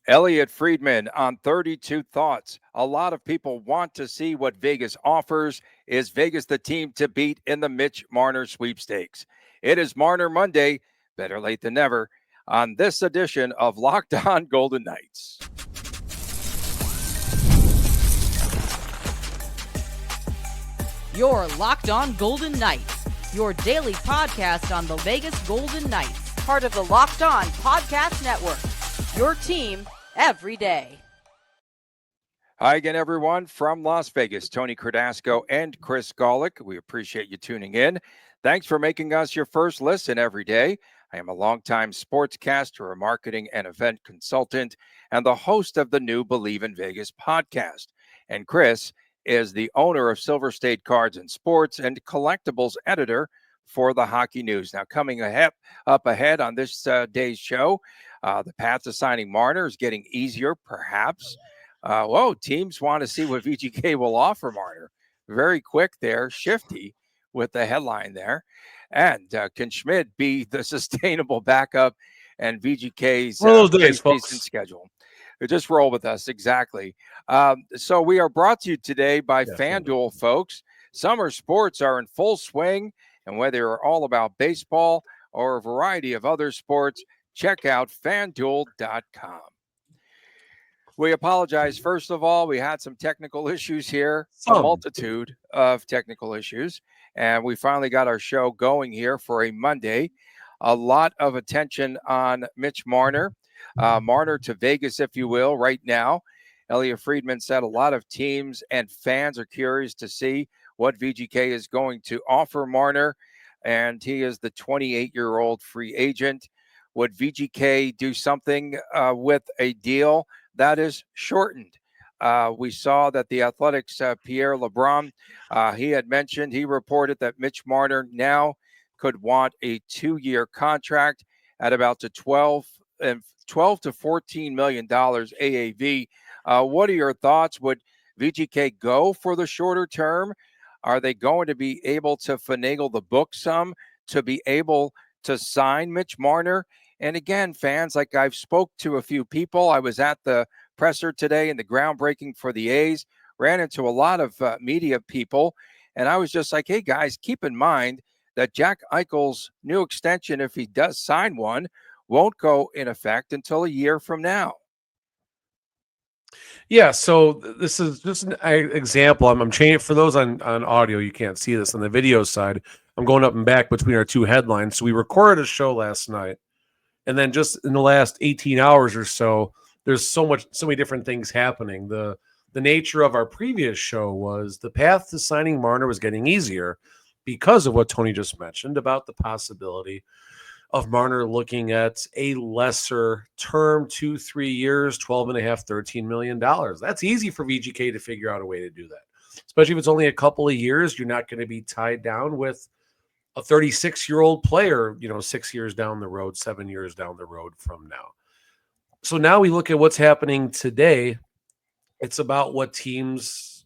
Elliot Friedman on 32 Thoughts. A lot of people want to see what Vegas offers. Is Vegas the team to beat in the Mitch Marner sweepstakes? It is Marner Monday, better late than never, on this edition of Locked On Golden Knights. You're Locked On Golden Knights, your daily podcast on the Vegas Golden Knights, part of the Locked On Podcast Network, your team every day. Hi again, everyone, from Las Vegas. Tony Cardasco and Chris Golick. We appreciate you tuning in. Thanks for making us your first listen every day. I am a longtime sportscaster, a marketing and event consultant, and the host of the new Believe in Vegas podcast. And Chris is the owner of Silver State Cards and Sports and collectibles editor for the Hockey News. Now, coming up ahead on this day's show, the path to signing Marner is getting easier, perhaps. Teams want to see what VGK will offer Marner. Very quick there, shifty with the headline there. And can Schmidt be the sustainable backup and VGK's preseason schedule? Just roll with us, exactly. So we are brought to you today by FanDuel, folks. Summer sports are in full swing, and whether you're all about baseball or a variety of other sports, check out FanDuel.com. We apologize. First of all, we had some technical issues here, a multitude of technical issues, and we finally got our show going here for a Monday. A lot of attention on Mitch Marner. Marner to Vegas, if you will, right now. Elliot Friedman said a lot of teams and fans are curious to see what VGK is going to offer Marner, and he is the 28-year-old free agent. Would VGK do something with a deal that is shortened? We saw that the Athletics' Pierre LeBrun, he reported that Mitch Marner now could want a 2-year contract at about to $12 to $14 million AAV. What are your thoughts? Would VGK go for the shorter term? Are they going to be able to finagle the book some to be able to sign Mitch Marner? And again, fans, like I've spoke to a few people. I was at the presser today in the groundbreaking for the A's, ran into a lot of media people. And I was just like, hey, guys, keep in mind that Jack Eichel's new extension, if he does sign one, won't go in effect until a year from now. Yeah, so this is just an example. I'm changing for those on audio. You can't see this on the video side. I'm going up and back between our two headlines. So we recorded a show last night, and then just in the last 18 hours or so, there's so many different things happening. The nature of our previous show was the path to signing Marner was getting easier because of what Tony just mentioned about the possibility of Marner looking at a lesser term, 2-3 years, $12.5, $13 million. That's easy for VGK to figure out a way to do that, especially if it's only a couple of years. You're not going to be tied down with a 36-year-old player, 6 years down the road, 7 years down the road from now. So now we look at what's happening today. It's about what teams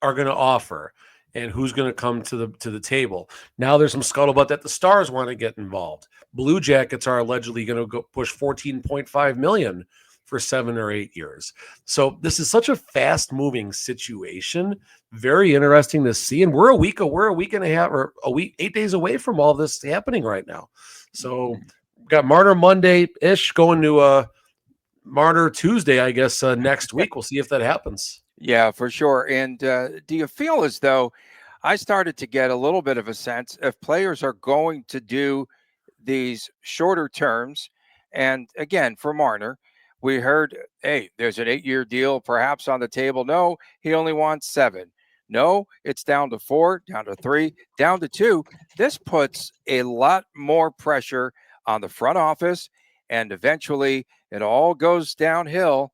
are going to offer and who's going to come to the table. Now there's some scuttlebutt that the Stars want to get involved. Blue Jackets are allegedly going to go push $14.5 million for 7 or 8 years. So this is such a fast-moving situation. Very interesting to see. And we're a week and a half, or 8 days away from all this happening right now. So we've got Marner Monday-ish going to Marner Tuesday, I guess, next week. We'll see if that happens. Yeah, for sure. And do you feel as though I started to get a little bit of a sense if players are going to do these shorter terms? And again, for Marner, we heard, hey, there's an 8-year deal perhaps on the table. No, he only wants 7. No, it's down to 4, down to 3, down to 2. This puts a lot more pressure on the front office, and eventually it all goes downhill.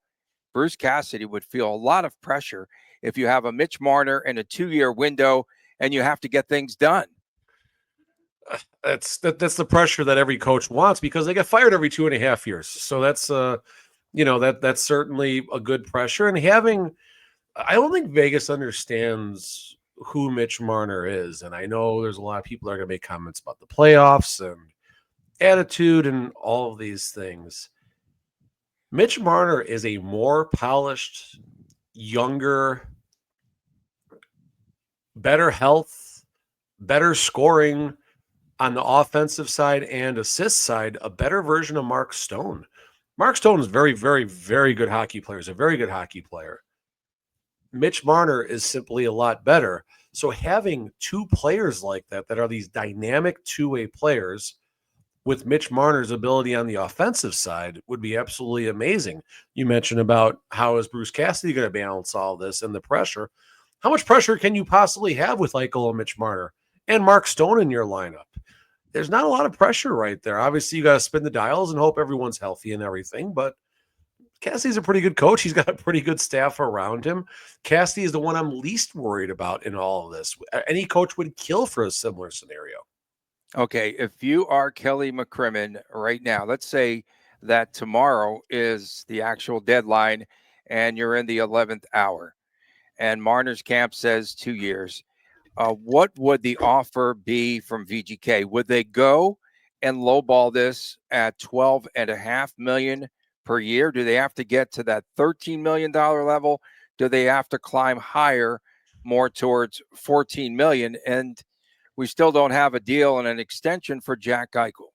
Bruce Cassidy would feel a lot of pressure if you have a Mitch Marner in a 2-year window and you have to get things done. That's the pressure that every coach wants because they get fired every 2.5 years. So that's that's certainly a good pressure. And I don't think Vegas understands who Mitch Marner is. And I know there's a lot of people that are going to make comments about the playoffs and attitude and all of these things. Mitch Marner is a more polished, younger, better health, better scoring on the offensive side and assist side, a better version of Mark Stone. Mark Stone is very, very, very good hockey player. He's a very good hockey player. Mitch Marner is simply a lot better. So having two players like that are these dynamic two-way players with Mitch Marner's ability on the offensive side would be absolutely amazing. You mentioned about how is Bruce Cassidy going to balance all this and the pressure. How much pressure can you possibly have with Eichel and Mitch Marner and Mark Stone in your lineup? There's not a lot of pressure right there. Obviously, you got to spin the dials and hope everyone's healthy and everything, but Cassidy's a pretty good coach. He's got a pretty good staff around him. Cassidy is the one I'm least worried about in all of this. Any coach would kill for a similar scenario. Okay, if you are Kelly McCrimmon right now, let's say that tomorrow is the actual deadline and you're in the 11th hour and Marner's camp says 2 years. What would the offer be from VGK? Would they go and lowball this at $12.5 million per year? Do they have to get to that $13 million level? Do they have to climb higher, more towards $14 million? And we still don't have a deal and an extension for Jack Eichel.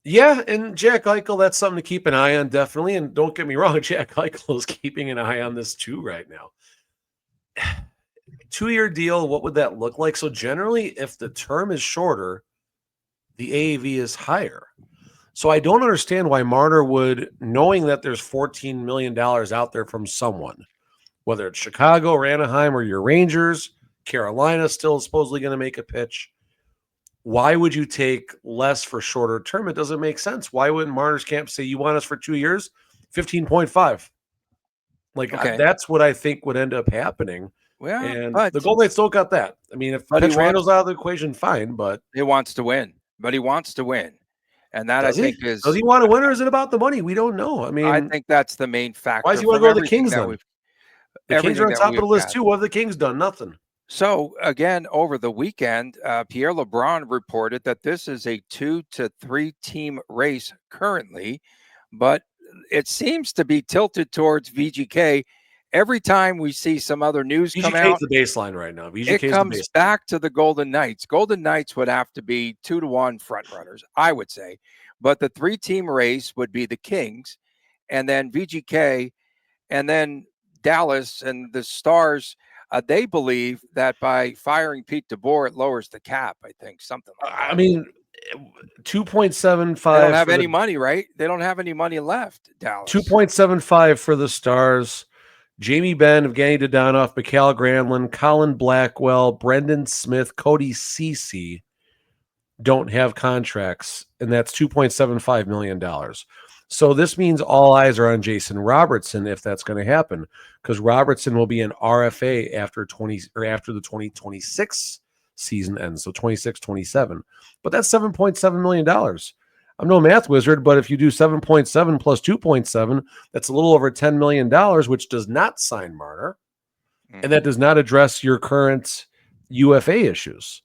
Yeah, and Jack Eichel, that's something to keep an eye on, definitely. And don't get me wrong, Jack Eichel is keeping an eye on this too right now. 2-year deal, what would that look like? So generally, if the term is shorter, the AAV is higher. So I don't understand why Marner would, knowing that there's $14 million out there from someone, whether it's Chicago or Anaheim or your Rangers, Carolina still supposedly going to make a pitch. Why would you take less for shorter term? It doesn't make sense. Why wouldn't Marner's camp say you want us for 2 years? 15.5. Like Okay. that's what I think would end up happening. Well, And but the Golden Knights don't got that. I mean, if But he Pietrangelo out of the equation, fine, but he wants to win. But he wants to win. And that I does he? think is Does he want to win, or is it about the money? We don't know. I I mean, think that's the main factor why does he want to from go to the everything Kings that then? we've The Kings are everything on that top of the we've list got. too. What have the Kings done? Nothing. So again, over the weekend, Pierre LeBrun reported that this is a 2 to 3 team race currently, but it seems to be tilted towards VGK. Every time we see some other news come VGK is out, the baseline right now. VGK it is the comes baseline. back to the Golden Knights. Golden Knights would have to be 2-1 front runners, I would say. But the 3-team race would be the Kings, and then VGK, and then Dallas and the Stars. They believe that by firing Pete DeBoer, it lowers the cap. I think something like that. I mean, 2.75. They don't have any money, right? They don't have any money left. Dallas 2.75 for the Stars. Jamie Benn, Evgeny Dodonov, Mikhail Granlund, Colin Blackwell, Brendan Smith, Cody Ceci don't have contracts, and that's $2.75 million. So this means all eyes are on Jason Robertson if that's going to happen, because Robertson will be an RFA after the 2026 season ends, so 26-27. But that's $7.7 million. I'm no math wizard, but if you do 7.7 plus 2.7, that's a little over $10 million, which does not sign Marner, and that does not address your current UFA issues.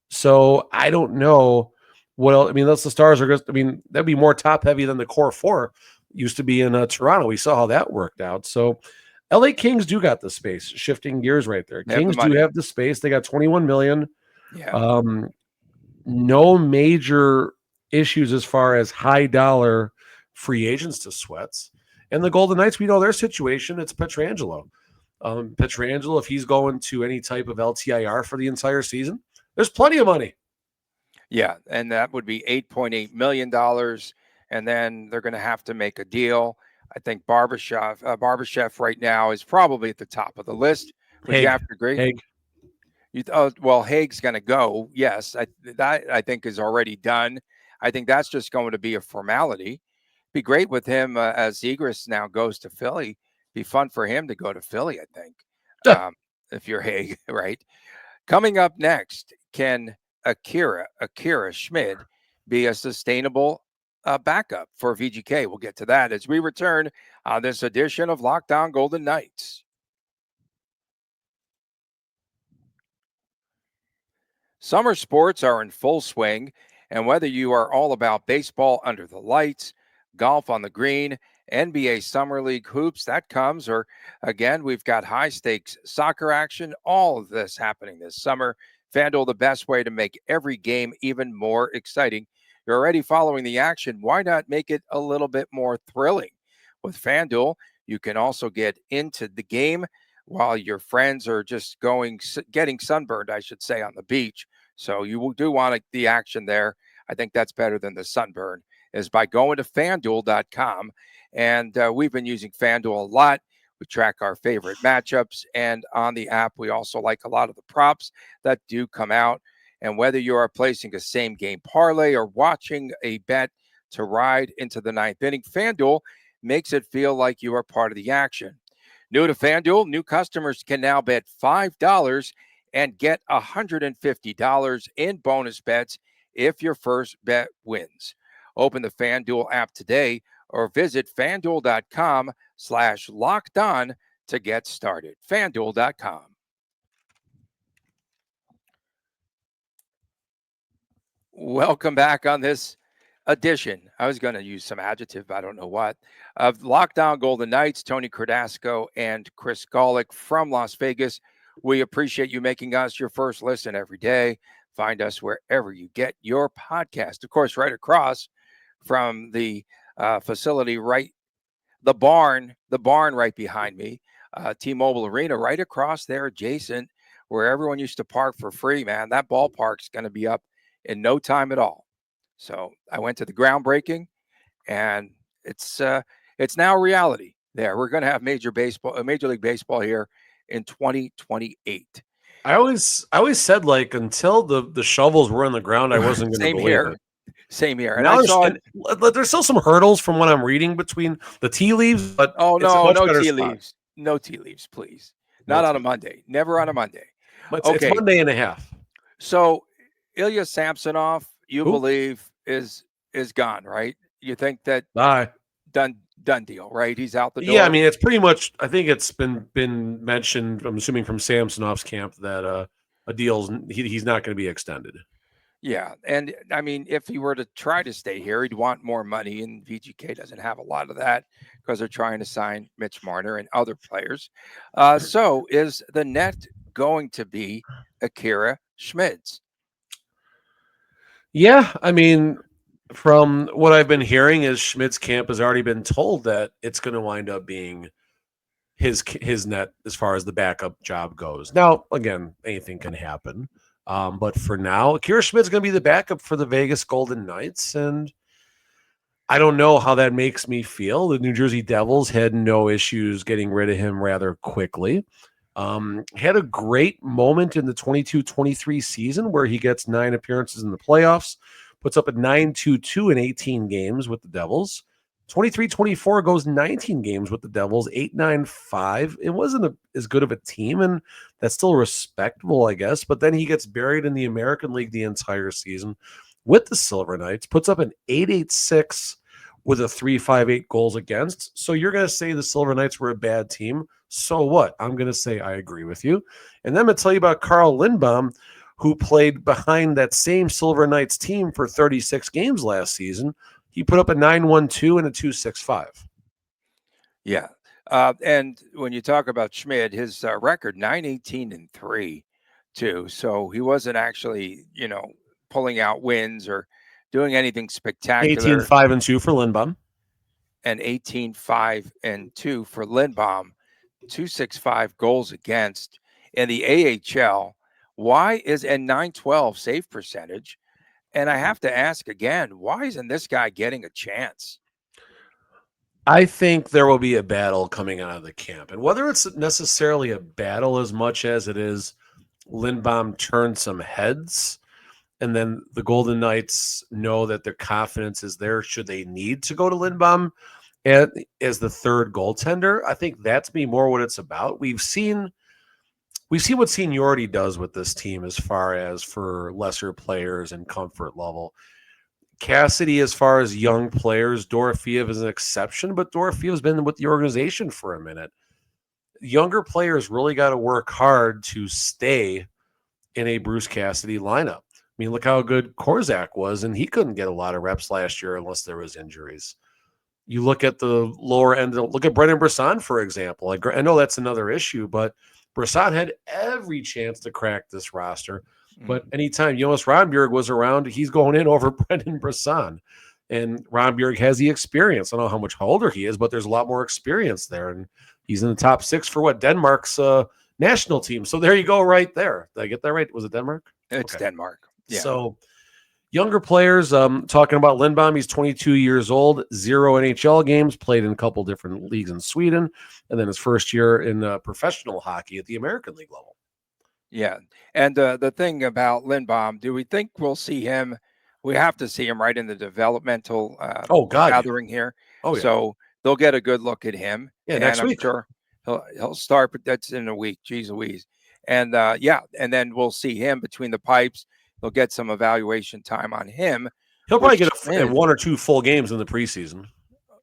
So I don't know what else. I mean, that's the Stars are just, I mean, that'd be more top heavy than the core four used to be in Toronto. We saw how that worked out. So LA Kings do got the space, shifting gears right there. Kings do have the space. They got 21 million. Yeah. No major issues as far as high dollar free agents to sweats. And the Golden Knights, we know their situation. It's Pietrangelo. Pietrangelo, if he's going to any type of LTIR for the entire season, there's plenty of money. Yeah, and that would be $8.8 million. And then they're going to have to make a deal. I think Barbashev right now is probably at the top of the list. Would you have to agree? Haig. Well, Haig's going to go. Yes, that I think is already done. I think that's just going to be a formality. Be great with him as Zegras now goes to Philly. Be fun for him to go to Philly, I think, if you're Haig, right? Coming up next, can Akira Schmid be a sustainable backup for VGK? We'll get to that as we return on this edition of Locked On Golden Knights. Summer sports are in full swing, and whether you are all about baseball under the lights, golf on the green, NBA Summer League hoops that comes, or again, we've got high stakes soccer action. All of this happening this summer. FanDuel, the best way to make every game even more exciting. You're already following the action. Why not make it a little bit more thrilling? With FanDuel, you can also get into the game while your friends are just getting sunburned, I should say, on the beach. So you do want the action there. I think that's better than the sunburn, is by going to fanduel.com. And we've been using FanDuel a lot. We track our favorite matchups. And on the app, we also like a lot of the props that do come out. And whether you are placing a same game parlay or watching a bet to ride into the ninth inning, FanDuel makes it feel like you are part of the action. New to FanDuel, new customers can now bet $5 and get $150 in bonus bets if your first bet wins. Open the FanDuel app today or visit fanduel.com/lockedon to get started. FanDuel.com. Welcome back on this edition. I was going to use some adjective, I don't know what, of Locked On Golden Knights. Tony Cardasco and Chris Golick from Las Vegas. We appreciate you making us your first listen every day. Find us wherever you get your podcast. Of course, right across from the facility, the barn right behind me, T-Mobile Arena, right across there, adjacent, where everyone used to park for free, man. That ballpark's going to be up in no time at all. So I went to the groundbreaking, and it's now reality. There, we're going to have Major League Baseball here in 2028. I always said, like, until the shovels were on the ground, I wasn't going to believe it. Same here. And now I saw there's still some hurdles from what I'm reading between the tea leaves, but no tea spot. leaves. No tea leaves, please. Not on a Monday. Never on a Monday. It's Monday and a half. So Ilya Samsonov, you believe is gone, right? You think that done deal, right? He's out the door. Yeah, I mean, it's pretty much. I think it's been mentioned. I'm assuming from Samsonov's camp that a deal's he's not going to be extended. Yeah, and I mean, if he were to try to stay here, he'd want more money, and VGK doesn't have a lot of that because they're trying to sign Mitch Marner and other players. So, is the net going to be Akira Schmid's? Yeah, I mean, from what I've been hearing, is Schmid's camp has already been told that it's going to wind up being his net as far as the backup job goes. Now, again, anything can happen. But for now, Akira Schmid's going to be the backup for the Vegas Golden Knights. And I don't know how that makes me feel. The New Jersey Devils had no issues getting rid of him rather quickly. Had a great moment in the 22-23 season where he gets 9 appearances in the playoffs, puts up a 9.22 in 18 games with the Devils. 23-24 goes 19 games with the Devils, 8.95. It wasn't as good of a team, and that's still respectable, I guess. But then he gets buried in the American League the entire season with the Silver Knights, puts up an 8.86 with a 3.58 goals against. So you're going to say the Silver Knights were a bad team. So what? I'm going to say I agree with you. And then I'm going to tell you about Carl Lindbaum, who played behind that same Silver Knights team for 36 games last season. He put up a 9.12 and a 2.65. Yeah. And when you talk about Schmid, his record, 9-18-3, too. So he wasn't actually, pulling out wins or doing anything spectacular. 18-5-2 for Lindbaum. And 18-5-2 for Lindbaum. 2.65 goals against in the AHL. Why is a 912 save percentage? And I have to ask again, why isn't this guy getting a chance? I think there will be a battle coming out of the camp. And whether it's necessarily a battle as much as it is Lindbaum turned some heads, and then the Golden Knights know that their confidence is there should they need to go to Lindbaum as the third goaltender. I think that's more what it's about. We've seen what seniority does with this team as far as for lesser players and comfort level. Cassidy, as far as young players, Dorofeev is an exception, but Dorofeev's been with the organization for a minute. Younger players really got to work hard to stay in a Bruce Cassidy lineup. I mean, look how good Korzak was, and he couldn't get a lot of reps last year unless there was injuries. You look at the lower end. Look at Brendan Brisson, for example. Like, I know that's another issue, but Brisson had every chance to crack this roster. But anytime Jonas Rondbjerg was around, he's going in over Brendan Brisson. And Rondbjerg has the experience. I don't know how older he is, but there's a lot more experience there. And he's in the top 6 for what? Denmark's national team. So there you go right there. Did I get that right? Was it Denmark? It's Denmark. Yeah. So younger players, talking about Lindbaum, he's 22 years old, 0 NHL games, played in a couple different leagues in Sweden, and then his first year in professional hockey at the American League level. Yeah. And the thing about Lindbaum, do we think we'll see him? We have to see him right in the developmental gathering here. Oh, yeah. So they'll get a good look at him. Yeah, and next I'm week. sure he'll start, but that's in a week. Jeez Louise. And and then we'll see him between the pipes. They'll get some evaluation time on him. He'll probably get 1 or 2 full games in the preseason.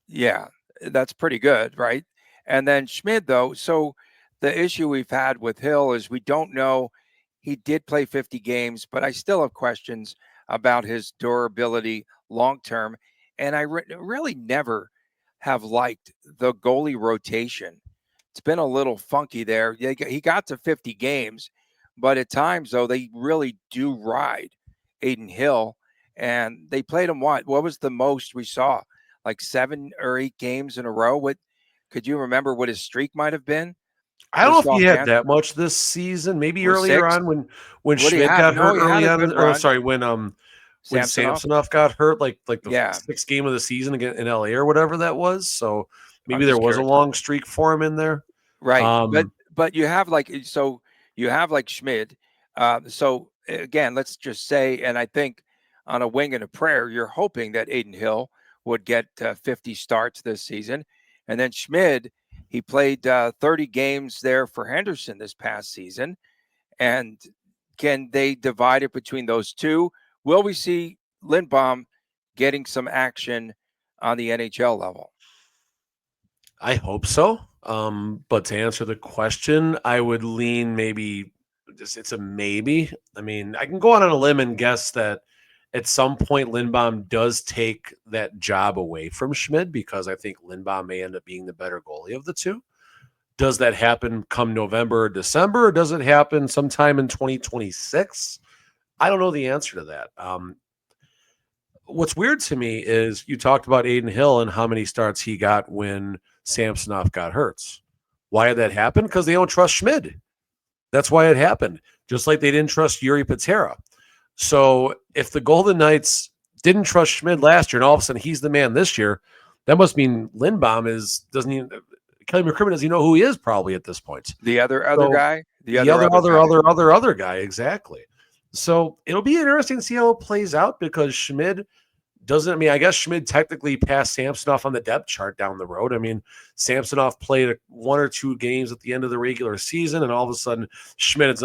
Yeah, that's pretty good, right? And then Schmid, though, so the issue we've had with Hill is we don't know. He did play 50 games, but I still have questions about his durability long term. And I really never have liked the goalie rotation. It's been a little funky there. He got to 50 games, but at times, though, they really do ride Adin Hill. And they played him what was the most we saw? Like 7 or 8 games in a row? What could you remember what his streak might have been? I don't know if he had that much this season. Maybe earlier on when Schmid got hurt early on. Or sorry, when Samsonov got hurt, like the 6th game of the season again in LA or whatever that was. So maybe there was a long streak for him in there. Right. But you have Schmid. So again, let's just say, and I think on a wing and a prayer, you're hoping that Adin Hill would get 50 starts this season. And then Schmid, he played 30 games there for Henderson this past season. And can they divide it between those two? Will we see Lindbaum getting some action on the NHL level? I hope so. But to answer the question, I would lean maybe it's a maybe. I mean, I can go out on a limb and guess that at some point Lindbaum does take that job away from Schmid because I think Lindbaum may end up being the better goalie of the two. Does that happen come November or December, or does it happen sometime in 2026? I don't know the answer to that. What's weird to me is you talked about Adin Hill and how many starts he got when Samsonov got hurt. Why did that happen? Because they don't trust Schmid. That's why it happened. Just like they didn't trust Yuri Patera. So if the Golden Knights didn't trust Schmid last year and all of a sudden he's the man this year, that must mean Lindbaum Kelly McCrimmon doesn't even know who he is probably at this point. The other guy? The other guy, exactly. So it'll be interesting to see how it plays out because Schmid I guess Schmid technically passed Samsonov on the depth chart down the road. I mean, Samsonov played 1 or 2 games at the end of the regular season, and all of a sudden Schmid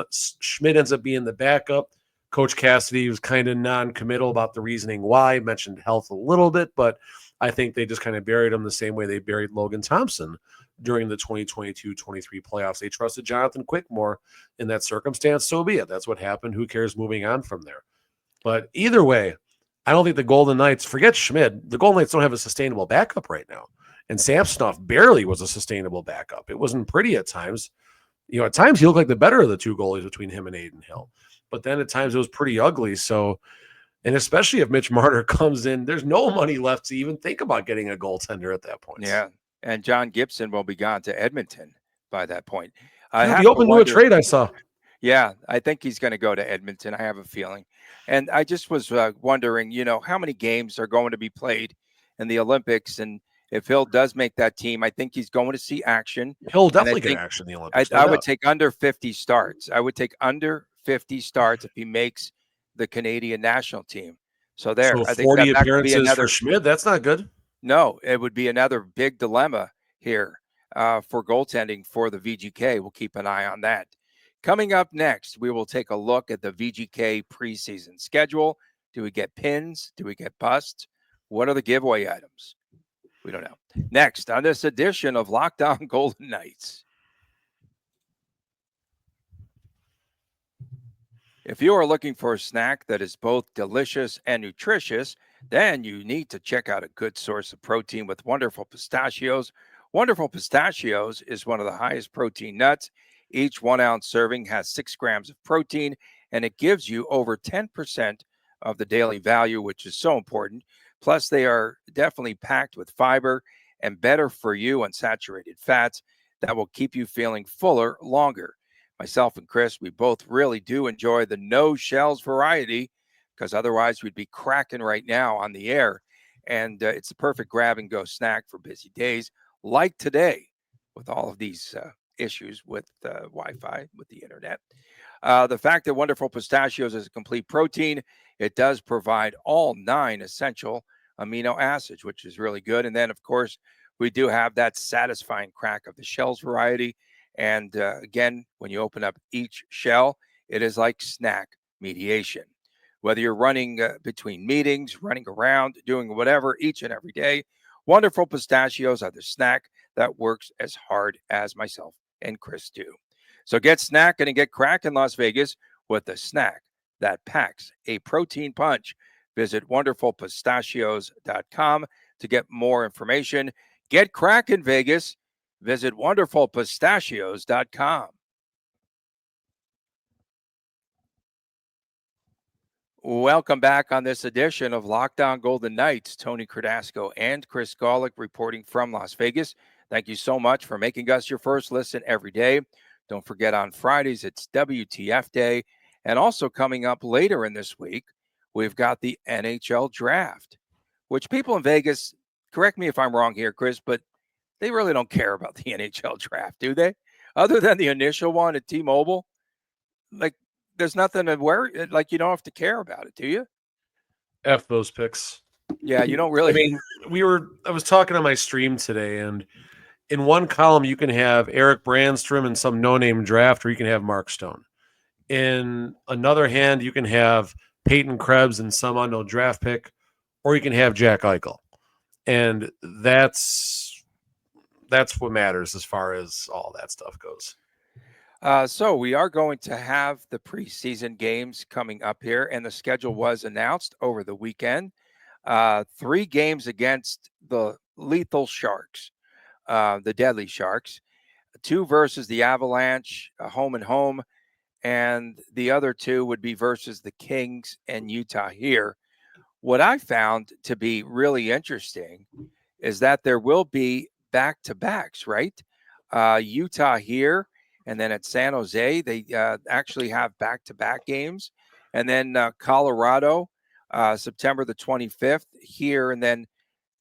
ends up being the backup. Coach Cassidy was kind of non-committal about the reasoning why. Mentioned health a little bit, but I think they just kind of buried him the same way they buried Logan Thompson during the 2022-23 playoffs. They trusted Jonathan Quick more in that circumstance. So be it. That's what happened. Who cares moving on from there? But either way, I don't think the Golden Knights, forget Schmid, the Golden Knights don't have a sustainable backup right now. And Samsonov barely was a sustainable backup. It wasn't pretty at times. At times he looked like the better of the two goalies between him and Adin Hill. But then at times it was pretty ugly. So, and especially if Mitch Marner comes in, there's no money left to even think about getting a goaltender at that point. Yeah. And John Gibson will be gone to Edmonton by that point. He'll be open to a trade, I saw. Yeah, I think he's going to go to Edmonton. I have a feeling. And I just was wondering, how many games are going to be played in the Olympics? And if Hill does make that team, I think he's going to see action. He'll definitely get action in the Olympics. I would take under 50 starts. I would take under 50 starts if he makes the Canadian national team. So there. So I think 40 appearances for Schmid, that's not good. No, it would be another big dilemma here for goaltending for the VGK. We'll keep an eye on that. Coming up next, we will take a look at the VGK preseason schedule. Do we get pins? Do we get busts? What are the giveaway items? We don't know. Next on this edition of Locked On Golden Knights. If you are looking for a snack that is both delicious and nutritious, then you need to check out a good source of protein with Wonderful Pistachios. Wonderful Pistachios is one of the highest protein nuts. Each 1 ounce serving has 6 grams of protein, and it gives you over 10% of the daily value, which is so important. Plus, they are definitely packed with fiber and better for you unsaturated fats that will keep you feeling fuller longer. Myself and Chris, we both really do enjoy the no shells variety because otherwise we'd be cracking right now on the air. And it's the perfect grab and go snack for busy days like today with all of these issues with Wi Fi, with the internet. The fact that Wonderful Pistachios is a complete protein, it does provide all 9 essential amino acids, which is really good. And then, of course, we do have that satisfying crack of the shells variety. And again, when you open up each shell, it is like snack mediation. Whether you're running between meetings, running around, doing whatever each and every day, Wonderful Pistachios are the snack that works as hard as myself and Chris do. So get snacking and get cracking, Las Vegas, with a snack that packs a protein punch. Visit wonderfulpistachios.com to get more information. Get cracking, Vegas. Visit wonderfulpistachios.com. Welcome back on this edition of Locked On Golden Knights. Tony Cardasco and Chris Golick reporting from Las Vegas. Thank you so much for making us your first listen every day. Don't forget on Fridays, it's WTF Day. And also coming up later in this week, we've got the NHL Draft, which people in Vegas, correct me if I'm wrong here, Chris, but they really don't care about the NHL Draft, do they? Other than the initial one at T-Mobile, like, there's nothing to worry. Like, you don't have to care about it, do you? F those picks. Yeah, you don't really. I mean, I was talking on my stream today, and in one column you can have Eric Brandstrom and some no-name draft, or you can have Mark Stone. In another hand, you can have Peyton Krebs and some unknown draft pick, or you can have Jack Eichel. And that's what matters as far as all that stuff goes. So we are going to have the preseason games coming up here, and the schedule was announced over the weekend. 3 games against the lethal Sharks, the deadly Sharks, 2 versus the Avalanche, home and home, and the other 2 would be versus the Kings and Utah here. What I found to be really interesting is that there will be back-to-backs, right? Utah here, and then at San Jose, they actually have back-to-back games. And then Colorado, September the 25th here, and then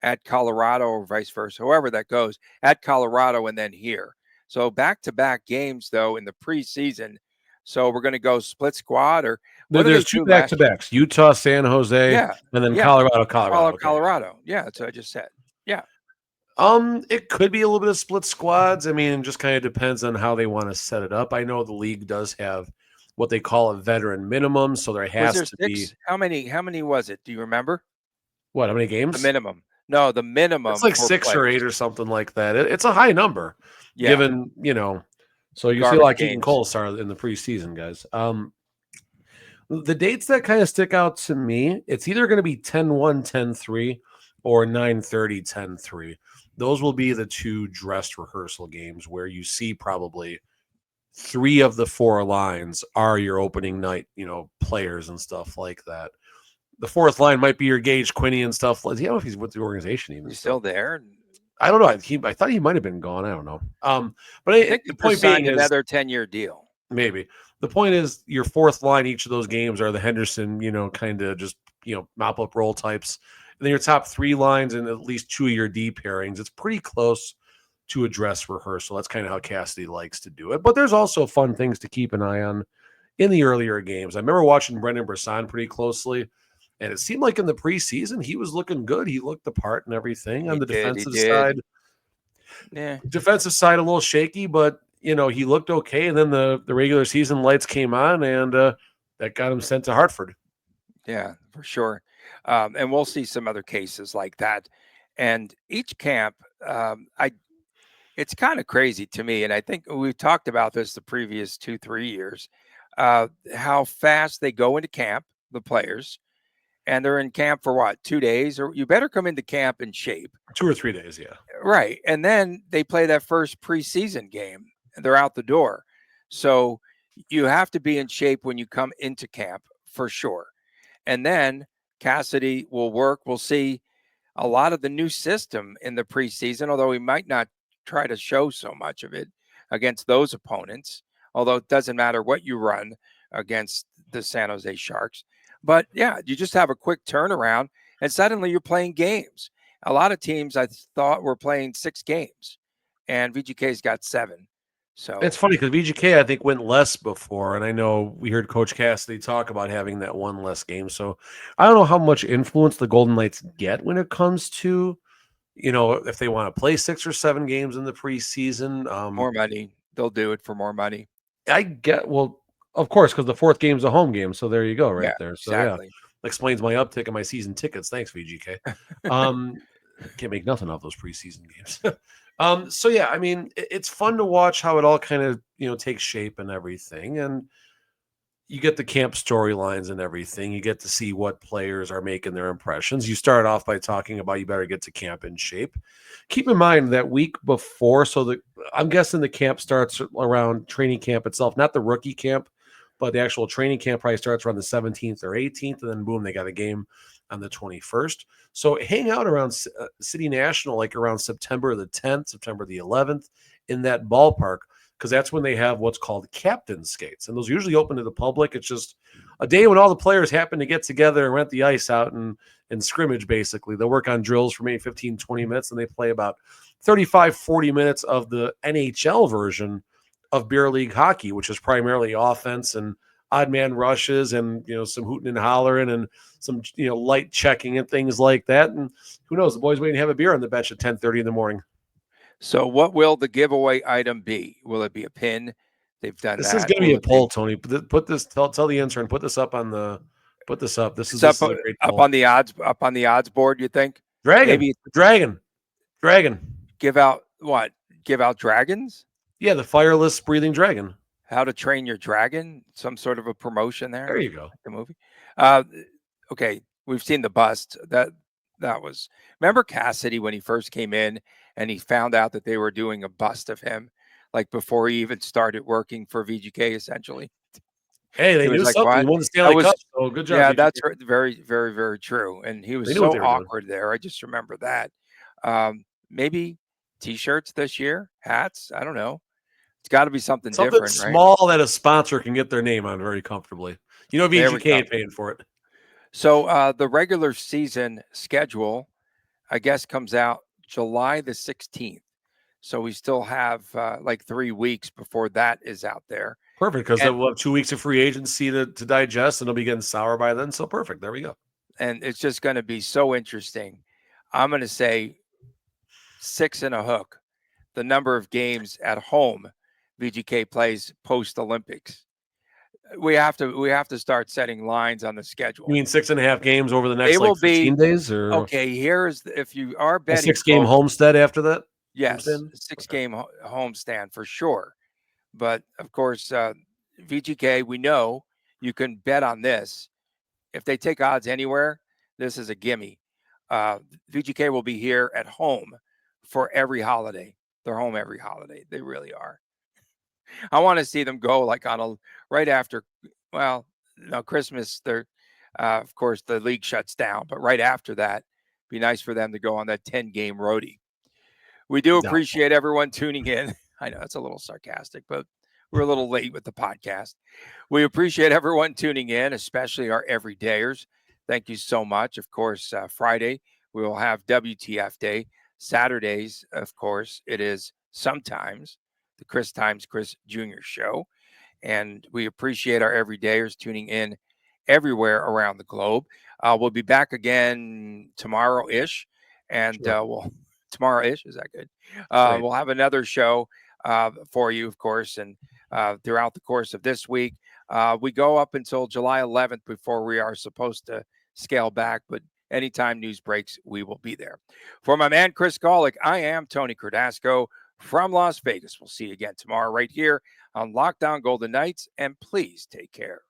at Colorado or vice versa, however that goes, at Colorado and then here. So back-to-back games, though, in the preseason. So we're going to go split squad, or what There's 2 back-to-backs, Utah, San Jose, and then Colorado. Colorado. Yeah, that's what I just said. Yeah. It could be a little bit of split squads. I mean, it just kind of depends on how they want to set it up. I know the league does have what they call a veteran minimum, so there has to be. How many was it? Do you remember? What? How many games? The minimum. No, the minimum. It's like 6 or 8 or something like that. It's a high number, given So you see like Keaton Colasar in the preseason, guys. The dates that kind of stick out to me, it's either going to be 10-1, 10-3, or 9/30, 10-3. Those will be the 2 dress rehearsal games where you see probably 3 of the 4 lines are your opening night, players and stuff like that. The 4th line might be your Gage Quinney and stuff. I don't know if he's with the organization even. He's still there. I don't know. I thought he might have been gone. I don't know. But I think the point being is another 10-year deal. Maybe. The point is your 4th line, each of those games are the Henderson, kind of just, mop up role types. And then your top 3 lines and at least 2 of your D pairings. It's pretty close to a dress rehearsal. That's kind of how Cassidy likes to do it. But there's also fun things to keep an eye on in the earlier games. I remember watching Brendan Brisson pretty closely, and it seemed like in the preseason he was looking good. He looked the part and everything on the defensive side. Yeah. Defensive side a little shaky, but he looked okay. And then the regular season lights came on, and that got him sent to Hartford. Yeah, for sure. And we'll see some other cases like that. And each camp, it's kind of crazy to me. And I think we've talked about this the previous 2-3 years, how fast they go into camp, the players, and they're in camp for what, 2 days? Or you better come into camp in shape. 2 or 3 days, yeah. Right. And then they play that first preseason game and they're out the door. So you have to be in shape when you come into camp for sure. And then Cassidy will work. We'll see a lot of the new system in the preseason, although he might not try to show so much of it against those opponents, although it doesn't matter what you run against the San Jose Sharks. But yeah, you just have a quick turnaround and suddenly you're playing games. A lot of teams I thought were playing 6 games and VGK's got 7. So it's funny because VGK, I think, went less before. And I know we heard Coach Cassidy talk about having that one less game. So I don't know how much influence the Golden Knights get when it comes to, if they want to play 6 or 7 games in the preseason. more money. They'll do it for more money. Well, of course, because the 4th game's a home game. So there you go, right there. So exactly. yeah, explains my uptick in my season tickets. Thanks, VGK. Can't make nothing off those preseason games. So yeah, I mean, it's fun to watch how it all kind of, takes shape and everything. And you get the camp storylines and everything. You get to see what players are making their impressions. You start off by talking about you better get to camp in shape. Keep in mind that week before, I'm guessing the camp starts around training camp itself, not the rookie camp, but the actual training camp probably starts around the 17th or 18th, and then boom, they got a game on the 21st. So hang out around City National, like around September the 10th, September the 11th, in that ballpark, because that's when they have what's called captain skates. And those are usually open to the public. It's just a day when all the players happen to get together and rent the ice out and scrimmage, basically. They'll work on drills for maybe 15, 20 minutes, and they play about 35, 40 minutes of the NHL version of beer league hockey, which is primarily offense and odd man rushes and, some hooting and hollering and some, light checking and things like that. And who knows, the boys waiting to have a beer on the bench at 10:30 in the morning. So what will the giveaway item be? Will it be a pin? They've done this that. Is going to be a poll, Tony. Put this, tell the intern, put this up. This is a great up poll. on the odds board, you think? Dragon. Give out what? Give out dragons? Yeah, the fireless breathing dragon. How to Train Your Dragon, some sort of a promotion there. There you go. Like the movie. Okay, we've seen the bust. That was, remember Cassidy when he first came in and he found out that they were doing a bust of him, like before he even started working for VGK, essentially. Hey, they knew something. He won the Stanley Cup, so good job. Yeah, VGK. That's very, very, very true. And he was so awkward there. I just remember that. Maybe T-shirts this year, hats. I don't know. It's got to be something different, small, right? That a sponsor can get their name on very comfortably. VGK ain't paying for it. So the regular season schedule, I guess, comes out July the 16th. So we still have like 3 weeks before that is out there. Perfect, because we'll have 2 weeks of free agency to digest, and it'll be getting sour by then. So perfect. There we go. And it's just going to be so interesting. I'm going to say 6 and a hook, the number of games at home VGK plays post-Olympics. We have to start setting lines on the schedule. You mean 6.5 games over the next 15 days? Or okay, if you are betting a 6-game homestand after that? Yes, 6-game homestand for sure. But of course, VGK, we know you can bet on this. If they take odds anywhere, this is a gimme. VGK will be here at home for every holiday. They're home every holiday. They really are. I want to see them go like right after, Christmas. They're, of course, the league shuts down, but right after that, be nice for them to go on that 10-game roadie. We do appreciate everyone tuning in. I know it's a little sarcastic, but we're a little late with the podcast. We appreciate everyone tuning in, especially our everydayers. Thank you so much. Of course, Friday, we will have WTF Day. Saturdays, of course, it is sometimes the Chris Times Chris Jr. show. And we appreciate our everydayers tuning in everywhere around the globe. We'll be back again tomorrow-ish. And tomorrow-ish, is that good? We'll have another show for you, of course, and throughout the course of this week. We go up until July 11th before we are supposed to scale back, but anytime news breaks, we will be there. For my man, Chris Golick, I am Tony Cardasco from Las Vegas. We'll see you again tomorrow right here on Locked On Golden Knights, and please take care.